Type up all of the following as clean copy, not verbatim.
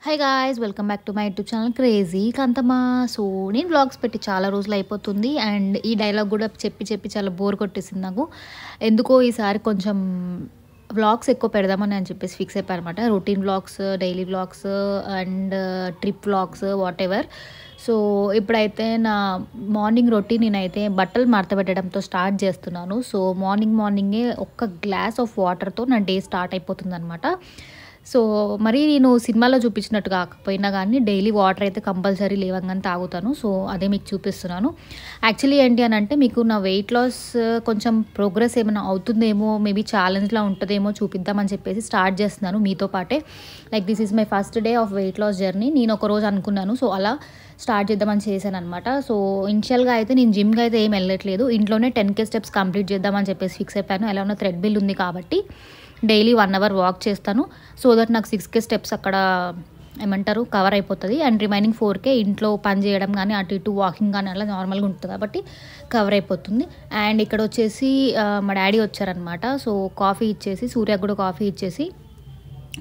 High guys, welcome back to my YouTube channel crazy Kanthamma. So నేను vlogs పెట్టి చాలా రోజులు అయిపోతుంది అండ్ ఈ డైలాగ్ కూడా చెప్పి చెప్పి చాలా బోర్ కొట్టేసింది నాకు. ఎందుకో ఈసారి కొంచెం వ్లాగ్స్ ఎక్కువ పెడదామని అని చెప్పేసి ఫిక్స్ అయిపోయాను అనమాట. Routine vlogs, daily vlogs and trip vlogs what ever. So ఇప్పుడైతే నా మార్నింగ్ రొటీన్ నేనైతే బట్టలు మడత పెట్టడంతో స్టార్ట్ చేస్తున్నాను. సో మార్నింగే ఒక్క గ్లాస్ ఆఫ్ వాటర్తో నా డే స్టార్ట్ అయిపోతుంది అనమాట. సో మరి నేను సినిమాలో చూపించినట్టు కాకపోయినా కానీ డైలీ వాటర్ అయితే కంపల్సరీ లేవంగానే తాగుతాను. సో అదే మీకు చూపిస్తున్నాను. యాక్చువల్లీ ఏంటి అని అంటే మీకు నా వెయిట్ లాస్ కొంచెం ప్రోగ్రెస్ ఏమైనా అవుతుందేమో, మేబీ ఛాలెంజ్లా ఉంటుందేమో చూపిద్దామని చెప్పేసి స్టార్ట్ చేస్తున్నాను మీతో పాటే. Like this is my first day of weight loss journey. నేను ఒకరోజు అనుకున్నాను, సో అలా స్టార్ట్ చేద్దామని చేశాను అనమాట. సో ఇనిషియల్గా అయితే నేను జిమ్కి అయితే ఏం వెళ్ళట్లేదు, ఇంట్లోనే 10K స్టెప్స్ కంప్లీట్ చేద్దామని చెప్పేసి ఫిక్స్ అయిపోయాను. ఎలా ఉన్న థ్రెడ్ బిల్ ఉంది కాబట్టి డైలీ 1 అవర్ వాక్ చేస్తాను. సో దట్ నాకు 6K స్టెప్స్ అక్కడ ఏమంటారు కవర్ అయిపోతుంది. అండ్ రిమైనింగ్ 4K ఇంట్లో పని చేయడం కానీ అటు ఇటు వాకింగ్ కానీ అలా నార్మల్గా ఉంటుంది కాబట్టి కవర్ అయిపోతుంది. అండ్ ఇక్కడ వచ్చేసి మా డాడీ వచ్చారనమాట. సో కాఫీ ఇచ్చేసి, సూర్యకు కూడా కాఫీ ఇచ్చేసి,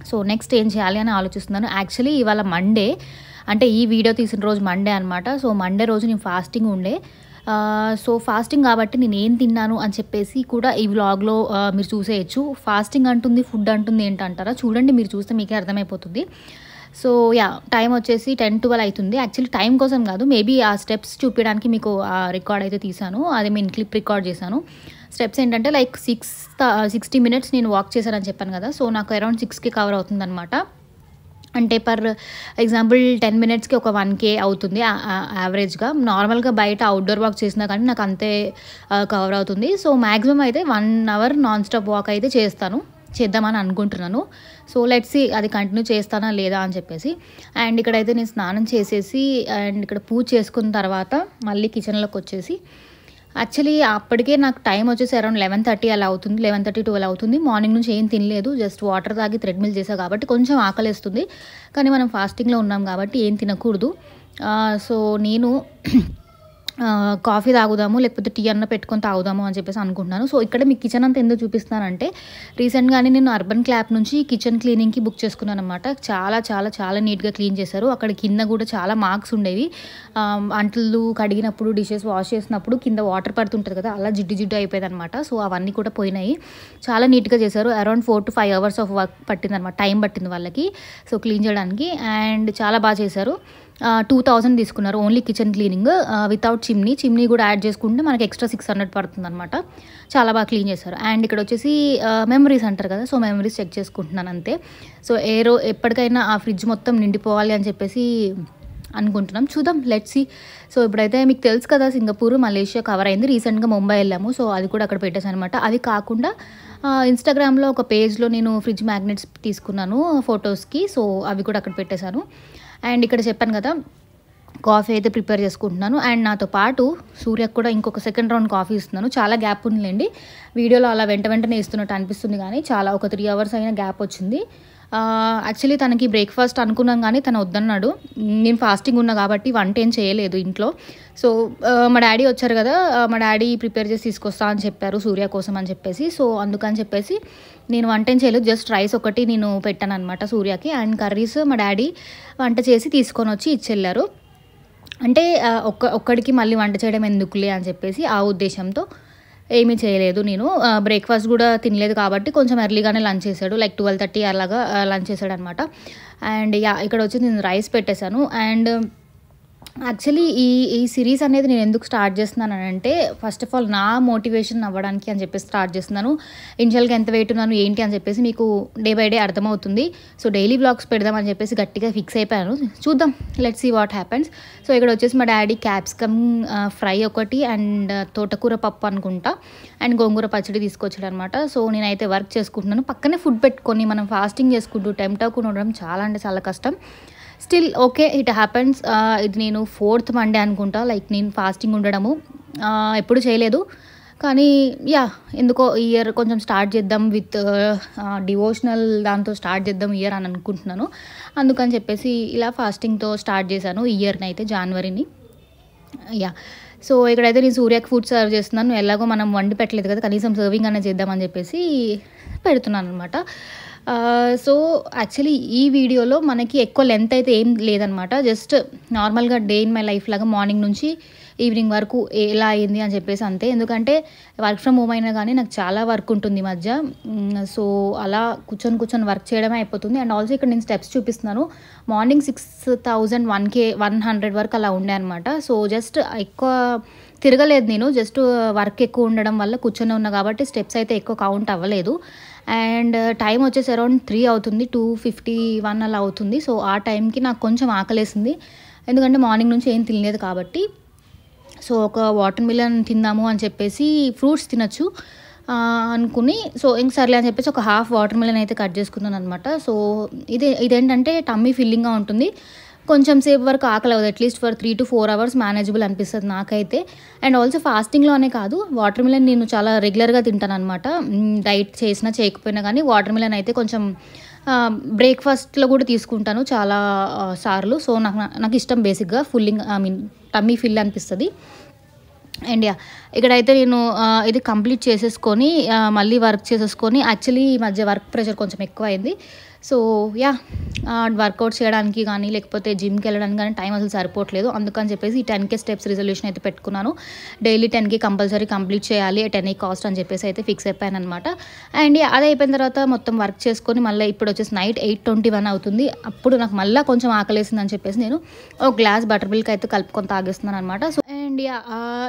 సో నెక్స్ట్ ఏం చేయాలి అని ఆలోచిస్తున్నాను. యాక్చువల్లీ ఇవాళ మండే, అంటే ఈ వీడియో తీసిన రోజు మండే అనమాట. సో మండే రోజు నేను ఫాస్టింగ్ ఉండే. సో ఫాస్టింగ్ కాబట్టి నేను ఏం తిన్నాను అని చెప్పేసి కూడా ఈ వ్లాగ్లో మీరు చూసేయచ్చు. ఫాస్టింగ్ అంటుంది, ఫుడ్ అంటుంది ఏంటంటారా? చూడండి, మీరు చూస్తే మీకే అర్థమైపోతుంది. సో యా, టైం వచ్చేసి 10-12 అవుతుంది. యాక్చువల్లీ టైం కోసం కాదు, మేబీ ఆ స్టెప్స్ చూపించడానికి మీకు ఆ రికార్డ్ అయితే తీసాను, అదే నేను క్లిప్ రికార్డ్ చేశాను. స్టెప్స్ ఏంటంటే లైక్ 60 మినిట్స్ నేను వాక్ చేశానని చెప్పాను కదా. సో నాకు అరౌండ్ 6K కవర్ అవుతుంది అనమాట. అంటే పర్ ఎగ్జాంపుల్ 10 మినిట్స్కి ఒక 1K అవుతుంది యావరేజ్గా. నార్మల్గా బయట అవుట్డోర్ వాక్ చేసినా కానీ నాకు అంతే కవర్ అవుతుంది. సో మ్యాక్సిమం అయితే 1 అవర్ నాన్ స్టాప్ వాక్ అయితే చేద్దామని అనుకుంటున్నాను. సో లెట్స్ సీ అది కంటిన్యూ చేస్తానా లేదా అని చెప్పేసి. అండ్ ఇక్కడైతే నేను స్నానం చేసేసి అండ్ ఇక్కడ పూజ చేసుకున్న తర్వాత మళ్ళీ కిచెన్లోకి వచ్చేసి, యాక్చువల్లీ అప్పటికే నాకు టైం వచ్చేసి అరౌండ్ 11:30 అలా అవుతుంది, 11:30-12 అవుతుంది. మార్నింగ్ నుంచి ఏం తినలేదు, జస్ట్ వాటర్ తాగి థ్రెడ్మిల్ చేసా కాబట్టి కొంచెం ఆకలిస్తుంది. కానీ మనం ఫాస్టింగ్లో ఉన్నాం కాబట్టి ఏం తినకూడదు. సో నేను కాఫీ తాగుదాము, లేకపోతే టీ అన్న పెట్టుకొని తాగుదాము అని చెప్పేసి అనుకుంటున్నాను. సో ఇక్కడ మీకు కిచెన్ అంతా ఎందుకు చూపిస్తున్నానంటే, రీసెంట్గానే నేను అర్బన్ క్లాప్ నుంచి కిచెన్ క్లీనింగ్కి బుక్ చేసుకున్నాను అనమాట. చాలా చాలా చాలా నీట్గా క్లీన్ చేశారు. అక్కడ కింద కూడా చాలా మార్క్స్ ఉండేవి. అంట్లు కడిగినప్పుడు, డిషెస్ వాష్ చేసినప్పుడు కింద వాటర్ పడుతుంటుంది కదా, అలా జిడ్డు అయిపోయింది అనమాట. సో అవన్నీ కూడా పోయినాయి. చాలా నీట్గా చేశారు. Around 4 to 5 hours of work పట్టింది అనమాట, టైం పట్టింది వాళ్ళకి సో క్లీన్ చేయడానికి. అండ్ చాలా బాగా చేశారు. 2000 తీసుకున్నారు only kitchen cleaning without chimney కూడా యాడ్ చేసుకుంటే మనకి ఎక్స్ట్రా 600 పడుతుంది అనమాట. చాలా బాగా క్లీన్ చేశారు. అండ్ ఇక్కడ వచ్చేసి మెమరీస్ అంటారు కదా, సో మెమరీస్ చెక్ చేసుకుంటున్నాను అంతే. సో ఎప్పటికైనా ఆ ఫ్రిడ్జ్ మొత్తం నిండిపోవాలి అని చెప్పేసి అనుకుంటున్నాం, చూద్దాం, లెట్స్ సీ. సో ఇప్పుడైతే మీకు తెలుసు కదా, సింగపూర్, మలేషియా కవర్ అయింది. రీసెంట్గా ముంబై వెళ్ళాము, సో అది కూడా అక్కడ పెట్టేసాను అనమాట. అవి కాకుండా ఇన్స్టాగ్రామ్లో ఒక పేజ్లో నేను ఫ్రిడ్జ్ మ్యాగ్నెట్స్ తీసుకున్నాను ఫొటోస్కి, సో అవి కూడా అక్కడ పెట్టేశాను. అండ్ ఇక్కడ చెప్పాను కదా, కాఫీ అయితే ప్రిపేర్ చేసుకుంటున్నాను. అండ్ నాతో పాటు సూర్యకు కూడా ఇంకొక సెకండ్ రౌండ్ కాఫీ ఇస్తున్నాను. చాలా గ్యాప్ ఉందిలేండి, వీడియోలో అలా వెంటనే ఇస్తున్నట్టు అనిపిస్తుంది కానీ చాలా ఒక 3 అవర్స్ అయినా గ్యాప్ వచ్చింది. యాక్చువల్లీ తనకి బ్రేక్ఫాస్ట్ అనుకున్నాం కానీ తను వద్దన్నాడు. నేను ఫాస్టింగ్ ఉన్నా కాబట్టి వంట ఏం చేయలేదు ఇంట్లో. సో మా డాడీ వచ్చారు కదా, మా డాడీ ప్రిపేర్ చేసి తీసుకొస్తా అని చెప్పారు సూర్య కోసం అని చెప్పేసి. సో అందుకని చెప్పేసి నేను వంట ఏం చేయలేదు, జస్ట్ రైస్ ఒకటి నేను పెట్టాను అనమాట సూర్యకి. అండ్ కర్రీస్ మా డాడీ వంట చేసి తీసుకొని వచ్చి ఇచ్చెళ్ళారు. అంటే ఒక్కడికి మళ్ళీ వంట చేయడం ఎందుకులే అని చెప్పేసి ఆ ఉద్దేశంతో ఏమీ చేయలేదు. నేను బ్రేక్ఫాస్ట్ కూడా తినలేదు కాబట్టి కొంచెం ఎర్లీగానే లంచ్ చేశాడు, లైక్ 12:30 అలాగా లంచ్ చేశాడు అనమాట. అండ్ యా, ఇక్కడ వచ్చి నేను రైస్ పెట్టేశాను. అండ్ యాక్చువల్లీ ఈ సిరీస్ అనేది నేను ఎందుకు స్టార్ట్ చేస్తున్నాను అంటే, ఫస్ట్ ఆఫ్ ఆల్ నా మోటివేషన్ అవ్వడానికి అని చెప్పేసి స్టార్ట్ చేస్తున్నాను. ఇనిషియల్గా ఎంత వెయిట్ ఉన్నాను ఏంటి అని చెప్పేసి మీకు డే బై డే అర్థమవుతుంది. సో డైలీ వ్లాగ్స్ పెడదామని చెప్పేసి గట్టిగా ఫిక్స్ అయిపోయాను, చూద్దాం, let's see what happens. So ఇక్కడ వచ్చేసి మా డాడీ క్యాప్సికమ్ ఫ్రై ఒకటి అండ్ తోటకూర పప్పు అనుకుంటా అండ్ గోంగూర పచ్చడి తీసుకొచ్చాడు అనమాట. సో నేనైతే వర్క్ చేసుకుంటున్నాను, పక్కనే ఫుడ్ పెట్టుకొని మనం ఫాస్టింగ్ చేసుకుంటూ టెంప్ట్ అవ్వకుండా ఉండడం చాలా అంటే చాలా కష్టం. Still okay, it happens. ఇది నేను 4th మండే అనుకుంటా, లైక్ నేను ఫాస్టింగ్ ఉండడము ఎప్పుడు చేయలేదు. కానీ యా, ఎందుకో ఈ ఇయర్ కొంచెం స్టార్ట్ చేద్దాం విత్ డివోషనల్ దాంతో స్టార్ట్ చేద్దాం ఇయర్ అని అనుకుంటున్నాను. అందుకని చెప్పేసి ఇలా ఫాస్టింగ్తో స్టార్ట్ చేశాను ఈ ఇయర్ని అయితే, జనవరిని. యా, సో ఇక్కడైతే నేను సూర్యకి ఫుడ్ సర్వ్ చేస్తున్నాను. ఎలాగో మనం వండి పెట్టలేదు కదా, కనీసం సర్వింగ్ అనే చేద్దామని చెప్పేసి పెడుతున్నాను అనమాట. సో, యాక్చువల్లీ ఈ వీడియోలో మనకి ఎక్కువ లెంత్ అయితే ఏం లేదనమాట. జస్ట్ నార్మల్‌గా డే ఇన్ మై లైఫ్ లాగా మార్నింగ్ నుంచి ఈవినింగ్ వరకు ఎలా అయింది అని చెప్పేసి అంతే. ఎందుకంటే వర్క్ ఫ్రమ్ హోమ్ అయినా గానీ నాకు చాలా వర్క్ ఉంటుంది ఈ మధ్య. సో, అలా కూర్చొని వర్క్ చేయడమే అయిపోతుంది. అండ్ ఆల్సో ఇక్కడ నేను స్టెప్స్ చూపిస్తున్నాను. మార్నింగ్ 6,100 వరకు అలా ఉండే అనమాట. సో, జస్ట్ ఎక్కువ తిరగలేదు నేను. జస్ట్ వర్క్ ఎక్కువ ఉండడం వల్ల కూర్చొనే ఉన్నా కాబట్టి స్టెప్స్ అయితే ఎక్కువ కౌంట్ అవ్వలేదు. అండ్ టైం వచ్చేసి అరౌండ్ 3 అవుతుంది. 2:51 అలా అవుతుంది. సో, ఆ టైంకి నాకు కొంచెం ఆకలేసింది. ఎందుకంటే మార్నింగ్ నుంచి ఏం తినలేదు కాబట్టి. సో, ఒక వాటర్ మిలన్ తిందాము అని చెప్పేసి ఫ్రూట్స్ తినొచ్చు అనుకుని, సో, ఇంక సర్లే అని చెప్పేసి ఒక హాఫ్ వాటర్ మిలన్ అయితే కట్ చేసుకున్నాను అనమాట. సో, ఇదేంటంటే టమ్మీ ఫిల్లింగ్‌గా ఉంటుంది. కొంచెం సేపు వరకు ఆకలి అవ్వదు. అట్లీస్ట్ ఫర్ 3-4 అవర్స్ మేనేజబుల్ అనిపిస్తుంది నాకైతే. అండ్ ఆల్సో ఫాస్టింగ్‌లోనే కాదు, వాటర్ మిలన్ నేను చాలా రెగ్యులర్‌గా తింటాననమాట. డైట్ చేసినా చేయకపోయినా కానీ వాటర్ మిలన్ అయితే కొంచెం బ్రేక్‌ఫాస్ట్‌లో కూడా తీసుకుంటాను చాలా సార్లు. సో, నాకు ఇష్టం బేసిక్‌గా టమ్మీ ఫిల్ అనిపిస్తది. అండ్ ఇక్కడైతే నేను ఇది కంప్లీట్ చేసేసుకొని మళ్ళీ వర్క్ చేసేసుకొని, యాక్చువల్లీ ఈ మధ్య వర్క్ ప్రెషర్ కొంచెం ఎక్కువైంది. సో, వర్కౌట్ చేయడానికి కానీ లేకపోతే జిమ్‌కి వెళ్ళడానికి కానీ టైం అసలు సరిపోవట్లేదు. అందుకని చెప్పేసి ఈ 10K స్టెప్స్ రిజల్యూషన్ అయితే పెట్టుకున్నాను. డైలీ 10K కంపల్సరీ కంప్లీట్ చేయాలి. 10 కాస్ట్ అని చెప్పేసి అయితే ఫిక్స్ అయిపోయాననమాట. అండ్ అది అయిపోయిన తర్వాత మొత్తం వర్క్ చేసుకొని మళ్ళీ ఇప్పుడు వచ్చేసి నైట్ 8:21 అవుతుంది. అప్పుడు నాకు మళ్ళీ కొంచెం ఆకలేసిందని చెప్పేసి నేను ఒక గ్లాస్ బటర్ మిల్క్ అయితే కలుపుకొని తాగేస్తున్నాను అనమాట. సో, అండ్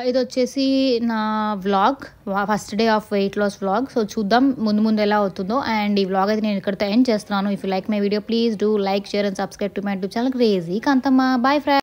ఇది వచ్చేసి నా vlog, first day of weight loss vlog. So, చూద్దాం ముందు ఎలా అవుతుందో. అండ్ ఈ వ్లాగ్ అయితే నేను ఇక్కడితో ఎండ్ చేస్తున్నాను. If you like my video please do like, share and subscribe to my YouTube channel crazy Kanthamma. Bye friends.